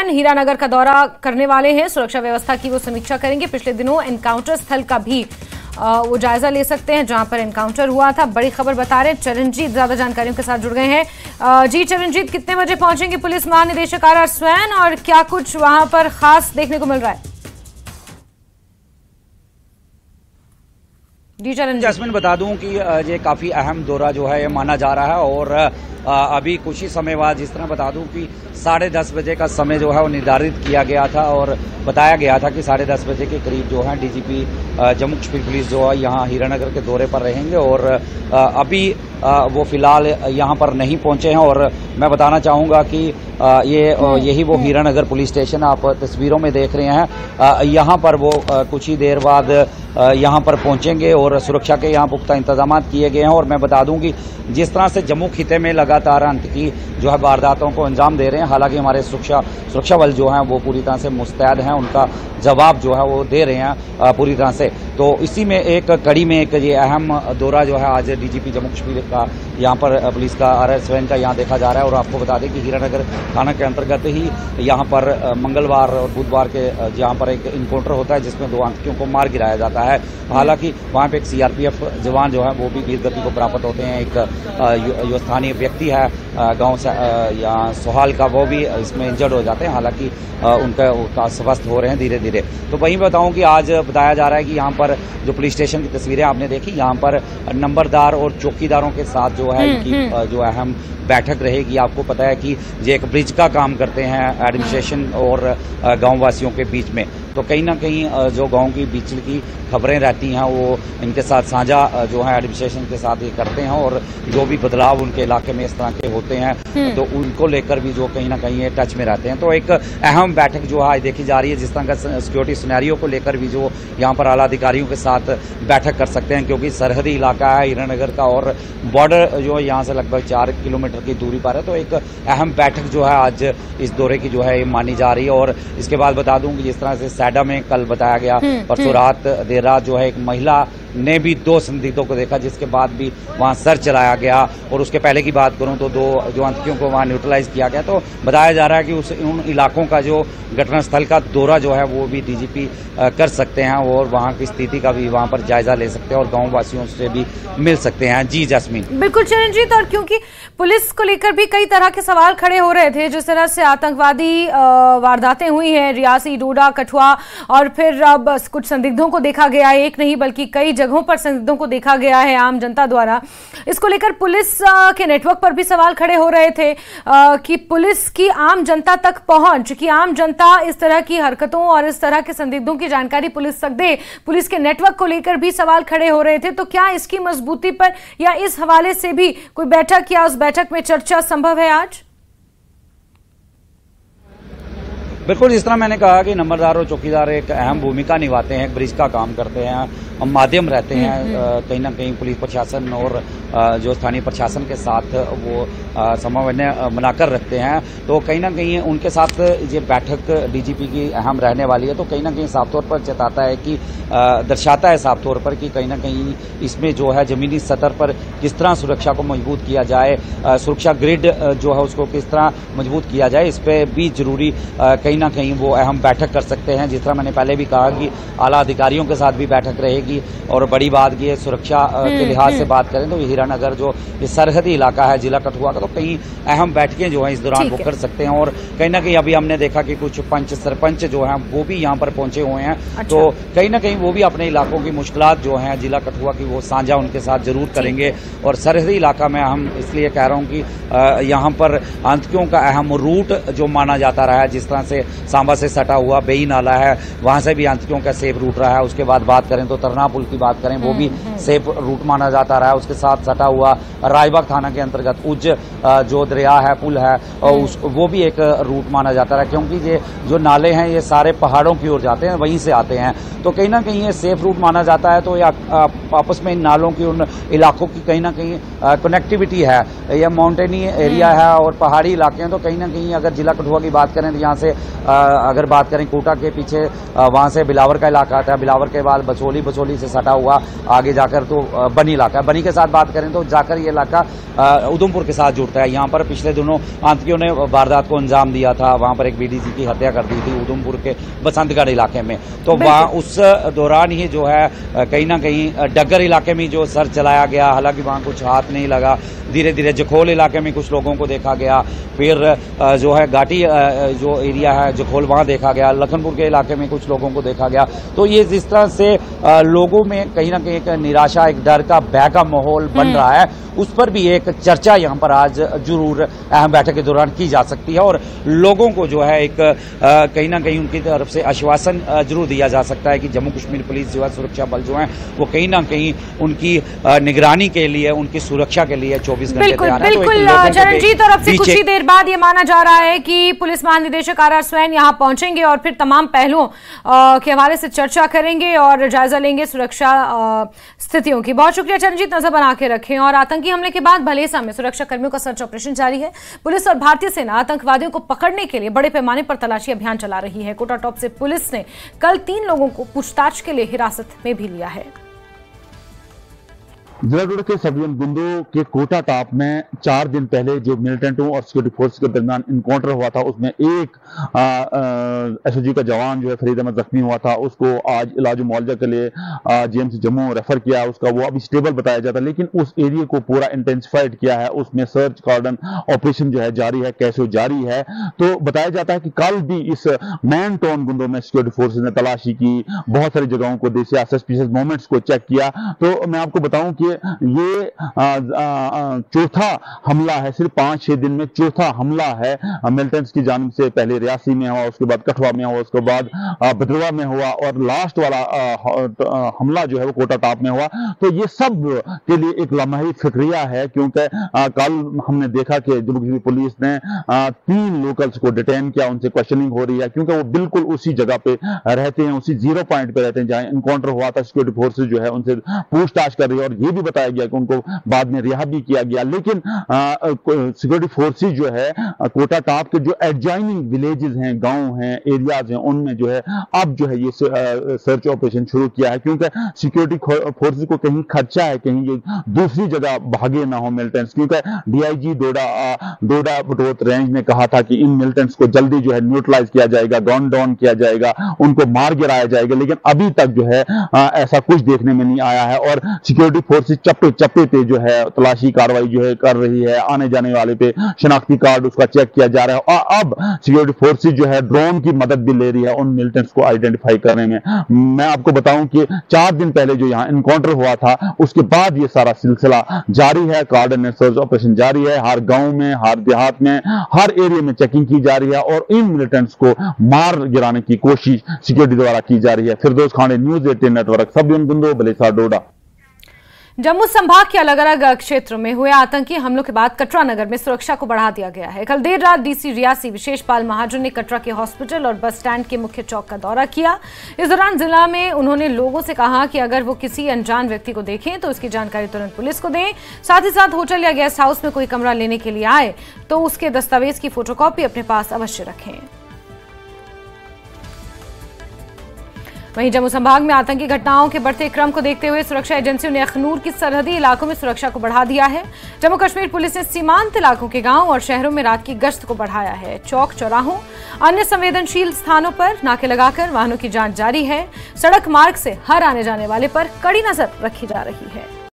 हीरानगर का दौरा करने वाले हैं। सुरक्षा व्यवस्था की वो समीक्षा करेंगे। पिछले दिनों एनकाउंटर स्थल का भी वो जायजा ले सकते हैं जहां पर एनकाउंटर हुआ था। बड़ी खबर बता रहे हैं चरणजीत, ज्यादा जानकारियों के साथ जुड़ गए हैं। जी चरणजीत, कितने बजे पहुंचेंगे पुलिस महानिदेशक आर स्वैन और क्या कुछ वहां पर खास देखने को मिल रहा है? जी चरणजीत। जैस्मिन, बता दूं कि ये काफी अहम दौरा जो है ये माना जा रहा है और अभी कुछ ही समय बाद जिस तरह बता दूं कि 10:30 बजे का समय जो है वो निर्धारित किया गया था और बताया गया था कि 10:30 बजे के करीब जो है डीजीपी जम्मू कश्मीर पुलिस जो है यहाँ हीरानगर के दौरे पर रहेंगे और अभी वो फिलहाल यहाँ पर नहीं पहुंचे हैं। और मैं बताना चाहूंगा कि यही वो हीरानगर पुलिस स्टेशन आप तस्वीरों में देख रहे हैं। यहाँ पर वो कुछ ही देर बाद यहाँ पर पहुंचेंगे और सुरक्षा के यहाँ पुख्ता इंतजाम किए गए हैं। और मैं बता दूं कि जिस तरह से जम्मू खिते में लगातार आतंकी जो है वारदातों को अंजाम दे रहे हैं, हालांकि हमारे सुरक्षा बल जो है वो पूरी तरह से मुस्तैद हैं, उनका जवाब जो है वो दे रहे हैं पूरी तरह से। तो इसी में एक कड़ी में एक ये अहम दौरा जो है आज डीजीपी जम्मू कश्मीर का यहाँ पर पुलिस का आर स्वैन का यहाँ देखा जा रहा है। और आपको बता दें कि हीरानगर थाना के अंतर्गत ही यहाँ पर मंगलवार और बुधवार के यहाँ पर एक इनकाउंटर होता है जिसमें 2 आतंकियों को मार गिराया जाता है। हालांकि वहाँ पे एक सीआरपीएफ जवान जो है वो भी वीर गति को प्राप्त होते हैं। एक स्थानीय व्यक्ति है गांव से यहाँ सोहाल का, वो भी इसमें इंजर्ड हो जाते हैं। हालांकि उनका स्वस्थ हो रहे हैं धीरे धीरे। तो वहीं बताऊं कि आज बताया जा रहा है कि यहाँ पर जो पुलिस स्टेशन की तस्वीरें आपने देखी, यहाँ पर नंबरदार और चौकीदारों के साथ जो है इनकी जो अहम बैठक रहेगी। आपको पता है कि ये एक ब्रिज का काम करते हैं एडमिनिस्ट्रेशन और गाँव वासियों के बीच में। तो कहीं ना कहीं जो गांव की बीच की खबरें रहती हैं वो इनके साथ साझा जो है एडमिनिस्ट्रेशन के साथ ये करते हैं और जो भी बदलाव उनके इलाके में इस तरह के होते हैं तो उनको लेकर भी जो कहीं ना कहीं ये टच में रहते हैं। तो एक अहम बैठक जो है देखी जा रही है, जिस तरह का सिक्योरिटी सिनेरियो को लेकर भी जो यहाँ पर आला अधिकारियों के साथ बैठक कर सकते हैं, क्योंकि सरहदी इलाका है हीरानगर का और बॉर्डर जो यहाँ से लगभग 4 किलोमीटर की दूरी पर है। तो एक अहम बैठक जो है आज इस दौरे की जो है मानी जा रही है। और इसके बाद बता दूं कि जिस तरह से सैडा में कल बताया गया परसों रात देर रात जो है एक महिला ने भी 2 संदिग्धों को देखा, जिसके बाद भी वहां सर्च चलाया गया। और उसके पहले की बात करूं तो 2 जो आतंकियों को वहां न्यूट्रलाइज किया गया। तो बताया जा रहा है कि उन इलाकों का जो घटनास्थल का दौरा जो है वो भी डीजीपी कर सकते हैं और वहां की स्थिति का भी वहां पर जायजा ले सकते हैं और गाँव वासियों से भी मिल सकते हैं। जी जैस्मीन। बिल्कुल चरणजीत, और क्योंकि पुलिस को लेकर भी कई तरह के सवाल खड़े हो रहे थे, जिस तरह से आतंकवादी वारदातें हुई हैं रियासी, डोडा, कठुआ और फिर अब कुछ संदिग्धों को देखा गया, एक नहीं बल्कि कई जगहों पर संदिग्धों को देखा गया है आम जनता द्वारा। इसको लेकर पुलिस के नेटवर्क पर भी सवाल खड़े हो रहे थे कि पुलिस की आम जनता तक पहुंच, कि आम जनता इस तरह की हरकतों और इस तरह के संदिग्धों की जानकारी पुलिस तक दे। पुलिस के नेटवर्क को लेकर भी सवाल खड़े हो रहे थे। तो क्या इसकी मजबूती पर या इस हवाले से भी कोई बैठक या उस बैठक में चर्चा संभव है आज? बिल्कुल, जिस तरह मैंने कहा कि नंबरदार और चौकीदार एक अहम भूमिका निभाते हैं, ब्रिज का काम करते हैं, माध्यम रहते हैं कहीं ना कहीं पुलिस प्रशासन और जो स्थानीय प्रशासन के साथ वो समन्वय बनाकर रखते हैं। तो कहीं ना कहीं उनके साथ ये बैठक डीजीपी की अहम रहने वाली है। तो कहीं ना कहीं साफ तौर पर चेताता है कि दर्शाता है साफ तौर पर कि कहीं ना कहीं इसमें जो है जमीनी सतह पर किस तरह सुरक्षा को मजबूत किया जाए, सुरक्षा ग्रिड जो है उसको किस तरह मजबूत किया जाए, इस पर भी जरूरी कहीं ना कहीं वो अहम बैठक कर सकते हैं। जिस तरह मैंने पहले भी कहा कि आला अधिकारियों के साथ भी बैठक रहेगी। और बड़ी बात की सुरक्षा के लिहाज से बात करें तो हीरानगर जो ये सरहदी इलाका है जिला कठुआ का, तो कई अहम बैठकें जो है इस दौरान वो कर सकते हैं। और कहीं ना कहीं अभी हमने देखा कि कुछ पंच सरपंच जो हैं वो भी यहाँ पर पहुंचे हुए हैं। अच्छा। तो कहीं ना कहीं वो भी अपने इलाकों की मुश्किलात जो हैं जिला कठुआ की वो साझा उनके साथ जरूर करेंगे। और सरहदी इलाका में हम इसलिए कह रहा हूँ कि यहाँ पर आतंकियों का अहम रूट जो माना जाता रहा है, जिस तरह से सांबा से सटा हुआ बेई नाला है, वहां से भी आतंकियों का सेफ रूट रहा है। उसके बाद बात करें तो तरना पुल की बात करें, वो भी सेफ रूट माना जाता रहा है। उसके साथ सटा हुआ रायबाग थाना के अंतर्गत उज्ज जो दरिया है, पुल है, वो भी एक रूट माना जाता रहा, क्योंकि ये जो नाले हैं ये सारे पहाड़ों की ओर जाते हैं, वहीं से आते हैं। तो कहीं ना कहीं ये सेफ रूट माना जाता है। तो ये आपस में इन नालों की, उन इलाकों की कहीं ना कहीं कनेक्टिविटी है। यह माउंटेनी एरिया है और पहाड़ी इलाके हैं। तो कहीं ना कहीं अगर जिला कठुआ की बात करें तो यहाँ से अगर बात करें कोटा के पीछे वहां से बिलावर का इलाका आता है, बिलावर के बाद बचोली चंदौली से सटा हुआ आगे जाकर तो बनी इलाका है। बनी के साथ बात करें तो जाकर ये इलाका उधमपुर के साथ जुड़ता है। यहाँ पर पिछले दिनों आतंकियों ने वारदात को अंजाम दिया था, वहां पर एक बीडीसी की हत्या कर दी थी उधमपुर के बसंतगढ़ इलाके में। तो वहां उस दौरान ही जो है कहीं ना कहीं डगर इलाके में जो सर्च चलाया गया, हालांकि वहां कुछ हाथ नहीं लगा। धीरे धीरे जखोल इलाके में कुछ लोगों को देखा गया, फिर जो है घाटी जो एरिया है जखोल वहां देखा गया, लखनपुर के इलाके में कुछ लोगों को देखा गया। तो ये जिस तरह से लोगों में कहीं ना कहीं एक निराशा, एक डर का भय का माहौल बन रहा है, उस पर भी एक चर्चा यहाँ पर आज जरूर अहम बैठक के दौरान की जा सकती है और लोगों को जो है एक कहीं ना कहीं उनकी तरफ से आश्वासन जरूर दिया जा सकता है कि जम्मू कश्मीर पुलिस जो है, सुरक्षा बल जो है वो कहीं ना कहीं उनकी निगरानी के लिए, उनकी सुरक्षा के लिए 24 घंटे तैयार है। बिल्कुल चरणजीत, और अब से कुछ ही देर बाद ये माना जा रहा है कि पुलिस महानिदेशक आर स्वैन यहाँ पहुंचेंगे और फिर तमाम पहलुओं के हवाले से चर्चा करेंगे और जायजा लेंगे सुरक्षा स्थितियों की। बहुत शुक्रिया चरणजीत, नजर बना के रखें। और आतंकी हमले के बाद भलेसा में सुरक्षा कर्मियों का सर्च ऑपरेशन जारी है। पुलिस और भारतीय सेना आतंकवादियों को पकड़ने के लिए बड़े पैमाने पर तलाशी अभियान चला रही है। कोटा टॉप से पुलिस ने कल 3 लोगों को पूछताछ के लिए हिरासत में भी लिया है। जिला डोडा के सब डिवीजन गुंदो के कोटा टॉप में 4 दिन पहले जो मिलिटेंटों और सिक्योरिटी फोर्स के दरमियान इनकाउंटर हुआ था, उसमें एक एसओजी का जवान जो है फरीद अहमद जख्मी हुआ था। उसको आज इलाज मुआवजा के लिए जीएमसी जम्मू रेफर किया। उसका वो अभी स्टेबल बताया जाता है, लेकिन उस एरिया को पूरा इंटेंसिफाइड किया है। उसमें सर्च कार्डन ऑपरेशन जो है जारी है, कैसे जारी है। तो बताया जाता है कि कल भी इस मैन टाउन गुंदो में सिक्योरिटी फोर्सेज ने तलाशी की, बहुत सारी जगहों को देखा, सस्पिशियस मोमेंट्स को चेक किया। तो मैं आपको बताऊं कि ये चौथा हमला है, सिर्फ 5-6 दिन में चौथा हमला है मिलिटेंट्स की जानिब से। पहले रियासी में हुआ, उसके बाद कठुआ में हुआ, उसके बाद भद्रवा में हुआ और लास्ट वाला हमला जो है वो कोटा टॉप में हुआ। तो ये सब के लिए एक लम्हा फिक्रिया है, क्योंकि कल हमने देखा कि जम्मू कश्मीर पुलिस ने 3 लोकल्स को डिटेन किया, उनसे क्वेश्चनिंग हो रही है, क्योंकि वो बिल्कुल उसी जगह पे रहते हैं, उसी 0 पॉइंट पे रहते हैं जहां इनकाउंटर हुआ था। सिक्योरिटी फोर्सेज जो है उनसे पूछताछ कर रही है और ये भी बताया गया कि उनको बाद में रिहा भी किया गया। लेकिन सिक्योरिटी फोर्सेज जो है कोटा टॉप के जो एडजॉइनिंग विलेजेस हैं, गांव हैं, एरियाज हैं, उनमें जो है अब जो है ये सर्च ऑपरेशन शुरू किया है, क्योंकि सिक्योरिटी फोर्सेज को कहीं खर्चा है, कहीं ये दूसरी जगह भागे ना हो मिलिटेंट्स। क्योंकि डीआईजी डोडा बटोत रेंज ने कहा था कि इन मिलिटेंट्स को जल्दी जो है न्यूट्रलाइज किया जाएगा, गन डाउन किया जाएगा, उनको मार गिराया जाएगा। लेकिन अभी तक जो है ऐसा कुछ देखने में नहीं आया है और सिक्योरिटी फोर्सेज चप्पे पे जो है तलाशी कार्रवाई जो है कर रही है। आने जाने वाले पे शनाख्ती कार्ड उसका चेक किया जा रहा है और अब सिक्योरिटी फोर्सेज जो है ड्रोन की मदद भी ले रही है उन मिलिटेंट्स को आइडेंटिफाई करने में। मैं आपको बताऊं कि 4 दिन पहले जो यहाँ इनकाउंटर हुआ था, उसके बाद ये सारा सिलसिला जारी है। कार्डन एंड सर्च ऑपरेशन जारी है, हर गांव में, हर देहात में, हर एरिया में चेकिंग की जा रही है और इन मिलिटेंट्स को मार गिराने की कोशिश सिक्योरिटी द्वारा की जा रही है। Firdaus Khan, news 18 network, sub division Gundo, Bhalesa Doda. Jammu संभाग के अलग अलग क्षेत्रों में हुए आतंकी हमलों के बाद कटरा नगर में सुरक्षा को बढ़ा दिया गया है। कल देर रात डीसी रियासी विशेष पाल महाजन ने कटरा के हॉस्पिटल और बस स्टैंड के मुख्य चौक का दौरा किया। इस दौरान जिला में उन्होंने लोगों से कहा कि अगर वो किसी अनजान व्यक्ति को देखें तो उसकी जानकारी तुरंत पुलिस को दें। साथ ही साथ होटल या गेस्ट हाउस में कोई कमरा लेने के लिए आए तो उसके दस्तावेज की फोटोकॉपी अपने पास अवश्य रखें। वहीं जम्मू संभाग में आतंकी घटनाओं के बढ़ते क्रम को देखते हुए सुरक्षा एजेंसियों ने अखनूर की सरहदी इलाकों में सुरक्षा को बढ़ा दिया है। जम्मू कश्मीर पुलिस ने सीमांत इलाकों के गांव और शहरों में रात की गश्त को बढ़ाया है। चौक चौराहों, अन्य संवेदनशील स्थानों पर नाके लगाकर वाहनों की जांच जारी है। सड़क मार्ग से हर आने जाने वाले पर कड़ी नजर रखी जा रही है।